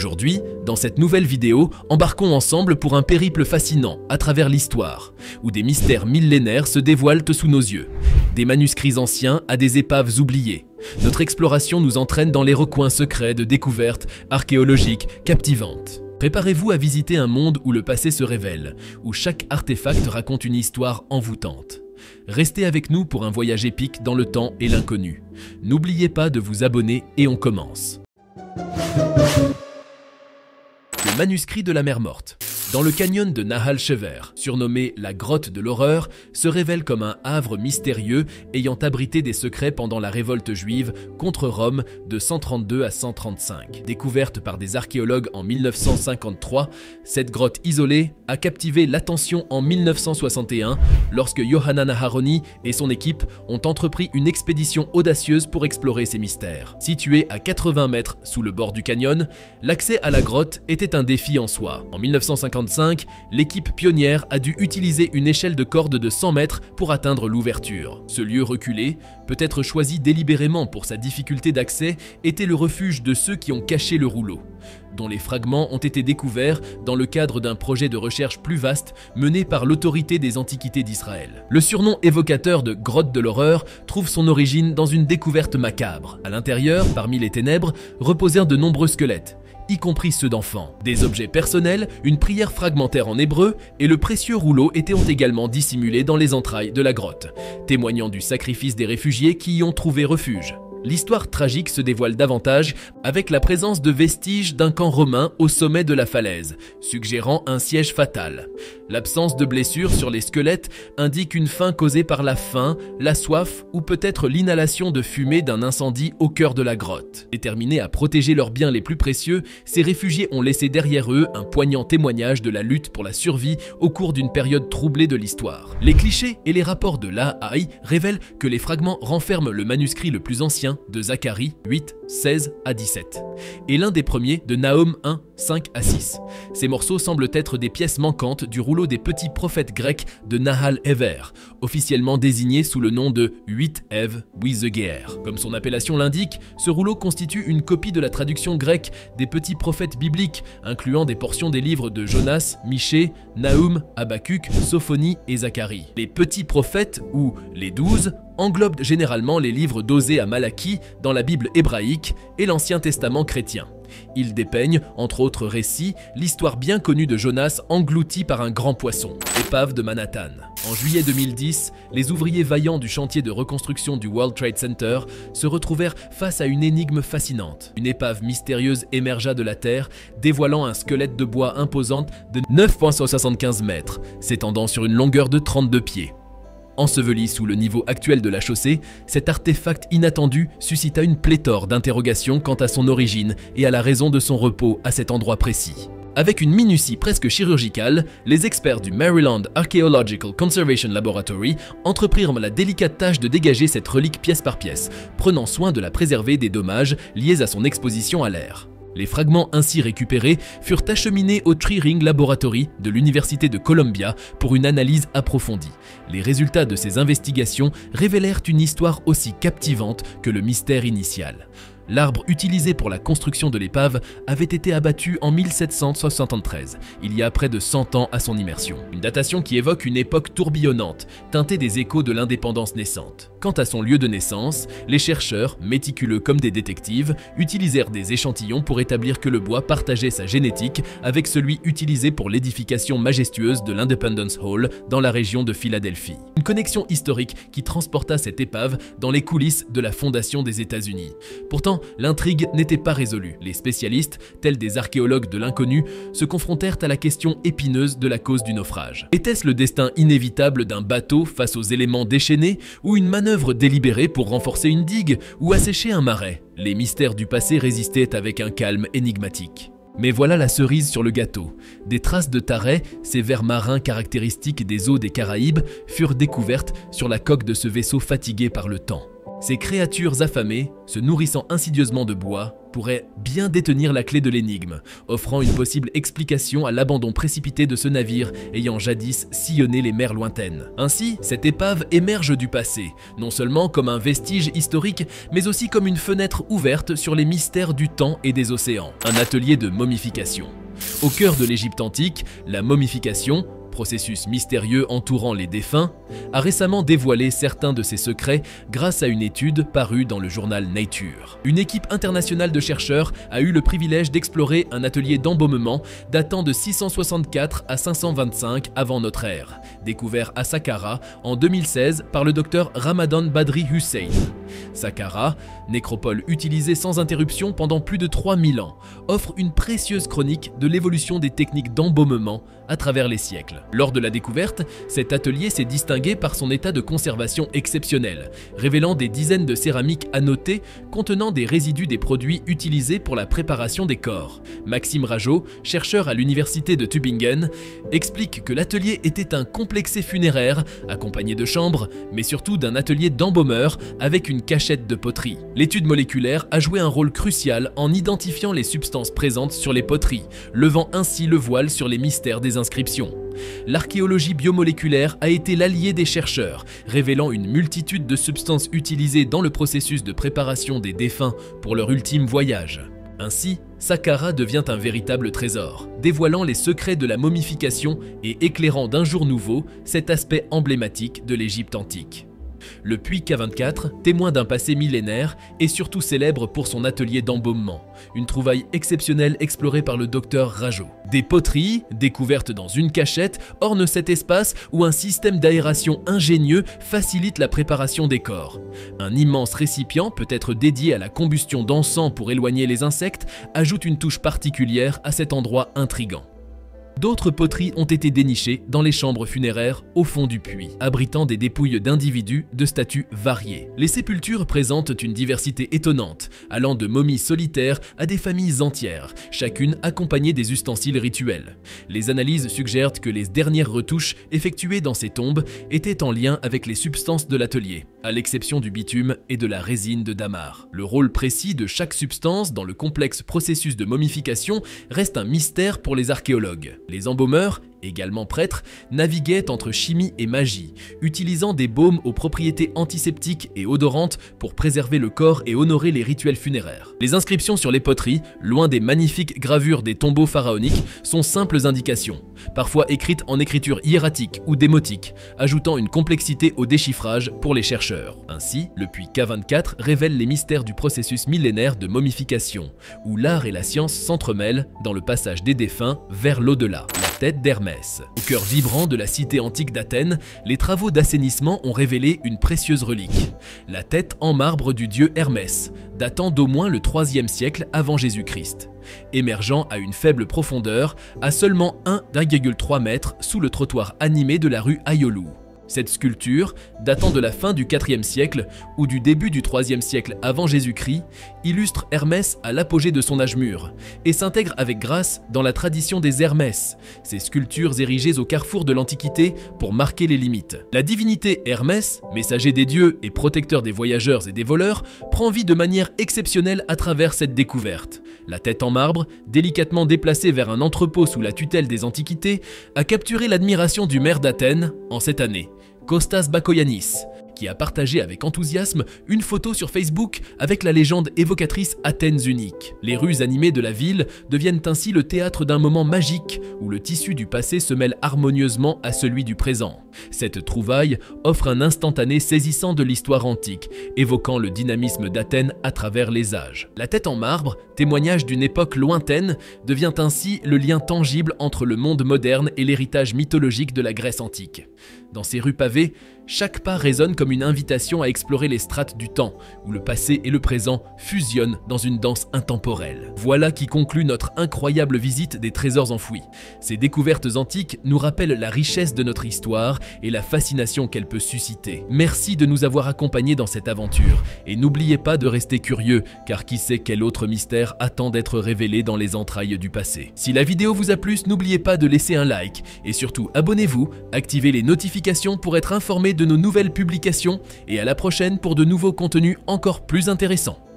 Aujourd'hui, dans cette nouvelle vidéo, embarquons ensemble pour un périple fascinant à travers l'histoire, où des mystères millénaires se dévoilent sous nos yeux. Des manuscrits anciens à des épaves oubliées. Notre exploration nous entraîne dans les recoins secrets de découvertes archéologiques captivantes. Préparez-vous à visiter un monde où le passé se révèle, où chaque artefact raconte une histoire envoûtante. Restez avec nous pour un voyage épique dans le temps et l'inconnu. N'oubliez pas de vous abonner et on commence. Le manuscrit de la mer morte. Dans le canyon de Nahal Shever, surnommé la grotte de l'horreur, se révèle comme un havre mystérieux ayant abrité des secrets pendant la révolte juive contre Rome de 132 à 135. Découverte par des archéologues en 1953, cette grotte isolée a captivé l'attention en 1961 lorsque Yohanan Aharoni et son équipe ont entrepris une expédition audacieuse pour explorer ces mystères. Située à 80 mètres sous le bord du canyon, l'accès à la grotte était un défi en soi. En 1955, l'équipe pionnière a dû utiliser une échelle de corde de 100 mètres pour atteindre l'ouverture. Ce lieu reculé, peut-être choisi délibérément pour sa difficulté d'accès, était le refuge de ceux qui ont caché le rouleau, dont les fragments ont été découverts dans le cadre d'un projet de recherche plus vaste mené par l'autorité des antiquités d'Israël. Le surnom évocateur de grotte de l'horreur trouve son origine dans une découverte macabre. À l'intérieur, parmi les ténèbres, reposèrent de nombreux squelettes, y compris ceux d'enfants. Des objets personnels, une prière fragmentaire en hébreu et le précieux rouleau étaient également dissimulés dans les entrailles de la grotte, témoignant du sacrifice des réfugiés qui y ont trouvé refuge. L'histoire tragique se dévoile davantage avec la présence de vestiges d'un camp romain au sommet de la falaise, suggérant un siège fatal. L'absence de blessures sur les squelettes indique une faim causée par la faim, la soif ou peut-être l'inhalation de fumée d'un incendie au cœur de la grotte. Déterminés à protéger leurs biens les plus précieux, ces réfugiés ont laissé derrière eux un poignant témoignage de la lutte pour la survie au cours d'une période troublée de l'histoire. Les clichés et les rapports de Lahai révèlent que les fragments renferment le manuscrit le plus ancien de Zacharie 8, 16 à 17, et l'un des premiers de Nahum 1, 5 à 6. Ces morceaux semblent être des pièces manquantes du rouleau des petits prophètes grecs de Nahal Hever, officiellement désigné sous le nom de 8 Ev Wizegeer. Comme son appellation l'indique, ce rouleau constitue une copie de la traduction grecque des petits prophètes bibliques, incluant des portions des livres de Jonas, Michée, Nahum, Habacuc, Sophonie et Zacharie. Les petits prophètes, ou les 12, englobe généralement les livres d'Osée à Malachie dans la Bible hébraïque et l'Ancien Testament chrétien. Ils dépeignent, entre autres récits, l'histoire bien connue de Jonas englouti par un grand poisson, épave de Manhattan. En juillet 2010, les ouvriers vaillants du chantier de reconstruction du World Trade Center se retrouvèrent face à une énigme fascinante. Une épave mystérieuse émergea de la terre, dévoilant un squelette de bois imposant de 9,75 mètres, s'étendant sur une longueur de 32 pieds. Enseveli sous le niveau actuel de la chaussée, cet artefact inattendu suscita une pléthore d'interrogations quant à son origine et à la raison de son repos à cet endroit précis. Avec une minutie presque chirurgicale, les experts du Maryland Archaeological Conservation Laboratory entreprirent la délicate tâche de dégager cette relique pièce par pièce, prenant soin de la préserver des dommages liés à son exposition à l'air. Les fragments ainsi récupérés furent acheminés au Tree Ring Laboratory de l'Université de Columbia pour une analyse approfondie. Les résultats de ces investigations révélèrent une histoire aussi captivante que le mystère initial. L'arbre utilisé pour la construction de l'épave avait été abattu en 1773, il y a près de 100 ans à son immersion. Une datation qui évoque une époque tourbillonnante, teintée des échos de l'indépendance naissante. Quant à son lieu de naissance, les chercheurs, méticuleux comme des détectives, utilisèrent des échantillons pour établir que le bois partageait sa génétique avec celui utilisé pour l'édification majestueuse de l'Independence Hall dans la région de Philadelphie. Une connexion historique qui transporta cette épave dans les coulisses de la fondation des États-Unis. Pourtant, l'intrigue n'était pas résolue. Les spécialistes, tels des archéologues de l'inconnu, se confrontèrent à la question épineuse de la cause du naufrage. Était-ce le destin inévitable d'un bateau face aux éléments déchaînés, ou une manœuvre délibérée pour renforcer une digue ou assécher un marais? Les mystères du passé résistaient avec un calme énigmatique. Mais voilà la cerise sur le gâteau. Des traces de tarets, ces vers marins caractéristiques des eaux des Caraïbes, furent découvertes sur la coque de ce vaisseau fatigué par le temps. Ces créatures affamées, se nourrissant insidieusement de bois, pourraient bien détenir la clé de l'énigme, offrant une possible explication à l'abandon précipité de ce navire ayant jadis sillonné les mers lointaines. Ainsi, cette épave émerge du passé, non seulement comme un vestige historique, mais aussi comme une fenêtre ouverte sur les mystères du temps et des océans. Un atelier de momification. Au cœur de l'Égypte antique, la momification, processus mystérieux entourant les défunts, a récemment dévoilé certains de ses secrets grâce à une étude parue dans le journal Nature. Une équipe internationale de chercheurs a eu le privilège d'explorer un atelier d'embaumement datant de 664 à 525 avant notre ère, découvert à Saqqara en 2016 par le docteur Ramadan Badri Hussein. Saqqara, nécropole utilisée sans interruption pendant plus de 3000 ans, offre une précieuse chronique de l'évolution des techniques d'embaumement à travers les siècles. Lors de la découverte, cet atelier s'est distingué par son état de conservation exceptionnel, révélant des dizaines de céramiques annotées contenant des résidus des produits utilisés pour la préparation des corps. Maxime Rageot, chercheur à l'université de Tübingen, explique que l'atelier était un complexé funéraire accompagné de chambres, mais surtout d'un atelier d'embaumeur avec une cachette de poterie. L'étude moléculaire a joué un rôle crucial en identifiant les substances présentes sur les poteries, levant ainsi le voile sur les mystères des inscriptions. L'archéologie biomoléculaire a été l'allié des chercheurs, révélant une multitude de substances utilisées dans le processus de préparation des défunts pour leur ultime voyage. Ainsi, Saqqara devient un véritable trésor, dévoilant les secrets de la momification et éclairant d'un jour nouveau cet aspect emblématique de l'Égypte antique. Le puits K24, témoin d'un passé millénaire, est surtout célèbre pour son atelier d'embaumement, une trouvaille exceptionnelle explorée par le docteur Rageot. Des poteries, découvertes dans une cachette, ornent cet espace où un système d'aération ingénieux facilite la préparation des corps. Un immense récipient, peut-être dédié à la combustion d'encens pour éloigner les insectes, ajoute une touche particulière à cet endroit intrigant. D'autres poteries ont été dénichées dans les chambres funéraires au fond du puits, abritant des dépouilles d'individus de statuts variés. Les sépultures présentent une diversité étonnante, allant de momies solitaires à des familles entières, chacune accompagnée des ustensiles rituels. Les analyses suggèrent que les dernières retouches effectuées dans ces tombes étaient en lien avec les substances de l'atelier, à l'exception du bitume et de la résine de dammar. Le rôle précis de chaque substance dans le complexe processus de momification reste un mystère pour les archéologues. Les embaumeurs, également prêtres, naviguaient entre chimie et magie, utilisant des baumes aux propriétés antiseptiques et odorantes pour préserver le corps et honorer les rituels funéraires. Les inscriptions sur les poteries, loin des magnifiques gravures des tombeaux pharaoniques, sont simples indications, parfois écrites en écriture hiératique ou démotique, ajoutant une complexité au déchiffrage pour les chercheurs. Ainsi, le puits K24 révèle les mystères du processus millénaire de momification, où l'art et la science s'entremêlent dans le passage des défunts vers l'au-delà. La tête d'Hermès. Au cœur vibrant de la cité antique d'Athènes, les travaux d'assainissement ont révélé une précieuse relique, la tête en marbre du dieu Hermès, datant d'au moins le IIIe siècle avant Jésus-Christ. Émergeant à une faible profondeur, à seulement 1,3 m sous le trottoir animé de la rue Aiolou. Cette sculpture, datant de la fin du IVe siècle ou du début du IIIe siècle avant Jésus-Christ, illustre Hermès à l'apogée de son âge mûr et s'intègre avec grâce dans la tradition des Hermès, ces sculptures érigées au carrefour de l'Antiquité pour marquer les limites. La divinité Hermès, messager des dieux et protecteur des voyageurs et des voleurs, prend vie de manière exceptionnelle à travers cette découverte. La tête en marbre, délicatement déplacée vers un entrepôt sous la tutelle des Antiquités, a capturé l'admiration du maire d'Athènes en cette année, Kostas Bakoyannis, qui a partagé avec enthousiasme une photo sur Facebook avec la légende évocatrice Athènes unique. Les rues animées de la ville deviennent ainsi le théâtre d'un moment magique où le tissu du passé se mêle harmonieusement à celui du présent. Cette trouvaille offre un instantané saisissant de l'histoire antique, évoquant le dynamisme d'Athènes à travers les âges. La tête en marbre, témoignage d'une époque lointaine, devient ainsi le lien tangible entre le monde moderne et l'héritage mythologique de la Grèce antique. Dans ces rues pavées, chaque pas résonne comme une invitation à explorer les strates du temps, où le passé et le présent fusionnent dans une danse intemporelle. Voilà qui conclut notre incroyable visite des trésors enfouis. Ces découvertes antiques nous rappellent la richesse de notre histoire et la fascination qu'elle peut susciter. Merci de nous avoir accompagnés dans cette aventure et n'oubliez pas de rester curieux car qui sait quel autre mystère attend d'être révélé dans les entrailles du passé. Si la vidéo vous a plu, n'oubliez pas de laisser un like et surtout abonnez-vous, activez les notifications pour être informé de nos nouvelles publications et à la prochaine pour de nouveaux contenus encore plus intéressants.